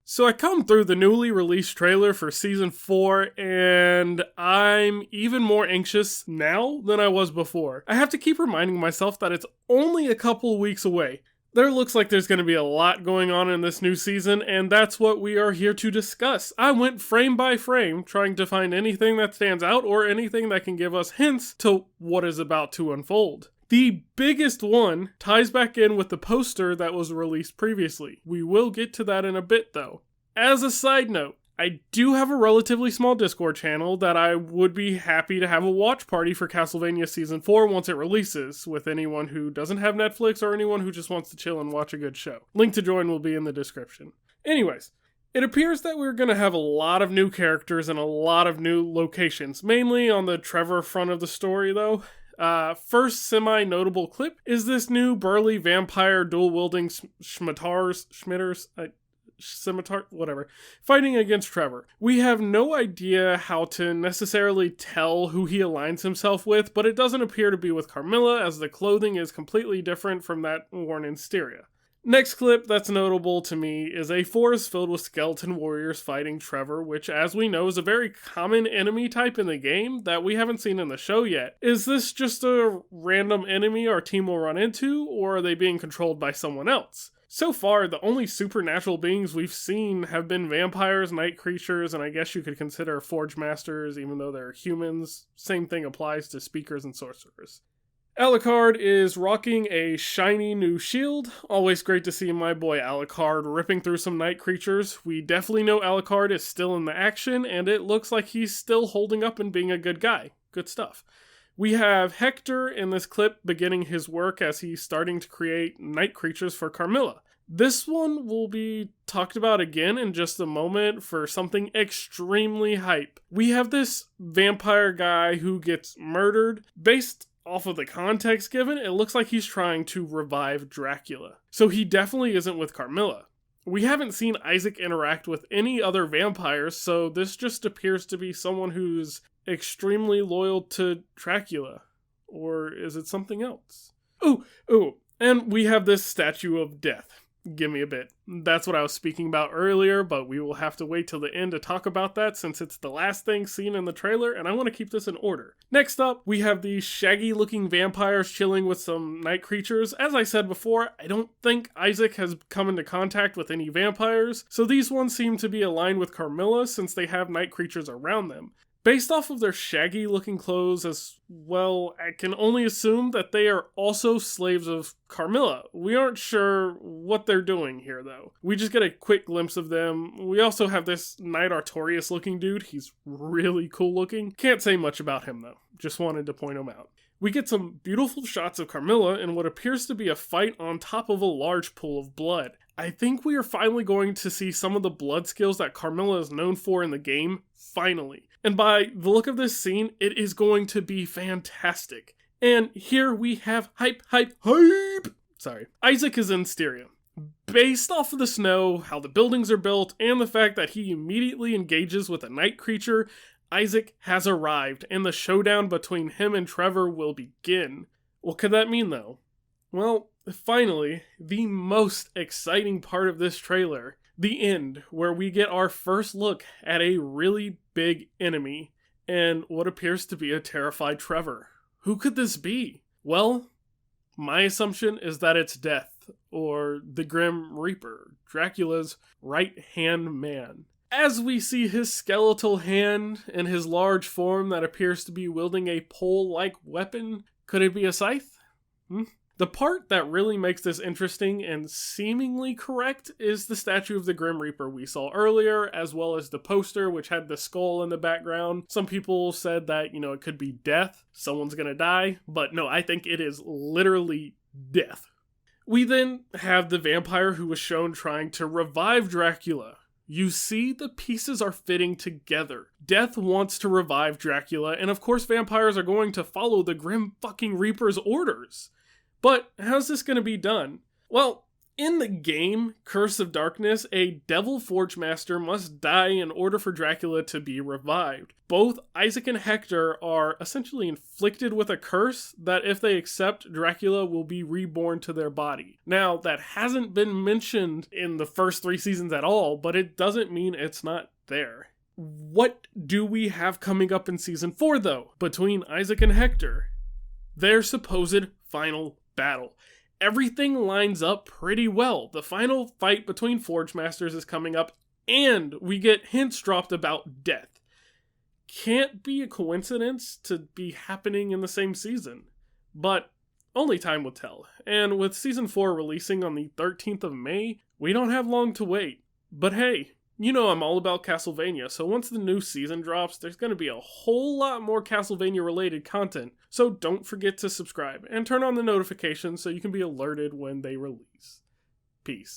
So I come through the newly released trailer for Season 4, and I'm even more anxious now than I was before. I have to keep reminding myself that it's only a couple weeks away. There looks like there's going to be a lot going on in this new season, and that's what we are here to discuss. I went frame by frame, trying to find anything that stands out or anything that can give us hints to what is about to unfold. The biggest one ties back in with the poster that was released previously. We will get to that in a bit though. As a side note, I do have a relatively small Discord channel that I would be happy to have a watch party for Castlevania Season 4 once it releases, with anyone who doesn't have Netflix or anyone who just wants to chill and watch a good show. Link to join will be in the description. Anyways, it appears that we're going to have a lot of new characters and a lot of new locations, mainly on the Trevor front of the story though. First semi-notable clip is this new burly vampire dual-wielding scimitar, whatever, fighting against Trevor. We have no idea how to necessarily tell who he aligns himself with, but it doesn't appear to be with Carmilla, as the clothing is completely different from that worn in Styria. Next clip that's notable to me is a forest filled with skeleton warriors fighting Trevor, which, as we know, is a very common enemy type in the game that we haven't seen in the show yet. Is this just a random enemy our team will run into, or are they being controlled by someone else? So far, the only supernatural beings we've seen have been vampires, night creatures, and I guess you could consider forge masters, even though they're humans. Same thing applies to speakers and sorcerers. Alucard is rocking a shiny new shield. Always great to see my boy Alucard ripping through some night creatures. We definitely know Alucard is still in the action, and it looks like he's still holding up and being a good guy. Good stuff. We have Hector in this clip beginning his work as he's starting to create night creatures for Carmilla. This one will be talked about again in just a moment for something extremely hype. We have this vampire guy who gets murdered. Based off of the context given, it looks like he's trying to revive Dracula. So he definitely isn't with Carmilla. We haven't seen Isaac interact with any other vampires, so this just appears to be someone who's extremely loyal to Dracula. Or is it something else? Ooh, and we have this statue of death. Give me a bit. That's what I was speaking about earlier, but we will have to wait till the end to talk about that since it's the last thing seen in the trailer, and I want to keep this in order. Next up, we have these shaggy-looking vampires chilling with some night creatures. As I said before, I don't think Isaac has come into contact with any vampires, so these ones seem to be aligned with Carmilla since they have night creatures around them. Based off of their shaggy-looking clothes as well, I can only assume that they are also slaves of Carmilla. We aren't sure what they're doing here, though. We just get a quick glimpse of them. We also have this Knight Artorias-looking dude. He's really cool-looking. Can't say much about him, though. Just wanted to point him out. We get some beautiful shots of Carmilla in what appears to be a fight on top of a large pool of blood. I think we are finally going to see some of the blood skills that Carmilla is known for in the game, finally. And by the look of this scene, it is going to be fantastic. And here we have hype! Sorry. Isaac is in Styria. Based off of the snow, how the buildings are built, and the fact that he immediately engages with a night creature, Isaac has arrived, and the showdown between him and Trevor will begin. What could that mean, though? Well, finally, the most exciting part of this trailer, the end, where we get our first look at a really big enemy, and what appears to be a terrified Trevor. Who could this be? Well, my assumption is that it's Death, or the Grim Reaper, Dracula's right-hand man. As we see his skeletal hand and his large form that appears to be wielding a pole-like weapon, could it be a scythe? The part that really makes this interesting and seemingly correct is the statue of the Grim Reaper we saw earlier, as well as the poster which had the skull in the background. Some people said that, it could be Death, someone's gonna die, but no, I think it is literally Death. We then have the vampire who was shown trying to revive Dracula. You see, the pieces are fitting together. Death wants to revive Dracula, and of course vampires are going to follow the Grim fucking Reaper's orders. But how's this going to be done? Well, In the game, Curse of Darkness, a Devil Forge Master must die in order for Dracula to be revived. Both Isaac and Hector are essentially inflicted with a curse that if they accept, Dracula will be reborn to their body. Now, that hasn't been mentioned in the first 3 seasons at all, but it doesn't mean it's not there. What do we have coming up in Season 4, though, between Isaac and Hector? Their supposed final battle. Everything lines up pretty well. The final fight between Forge Masters is coming up, and we get hints dropped about death. Can't be a coincidence to be happening in the same season, but only time will tell. And with Season 4 releasing on the 13th of May, we don't have long to wait. But hey, you know I'm all about Castlevania, so once the new season drops, there's going to be a whole lot more Castlevania-related content, so don't forget to subscribe and turn on the notifications so you can be alerted when they release. Peace.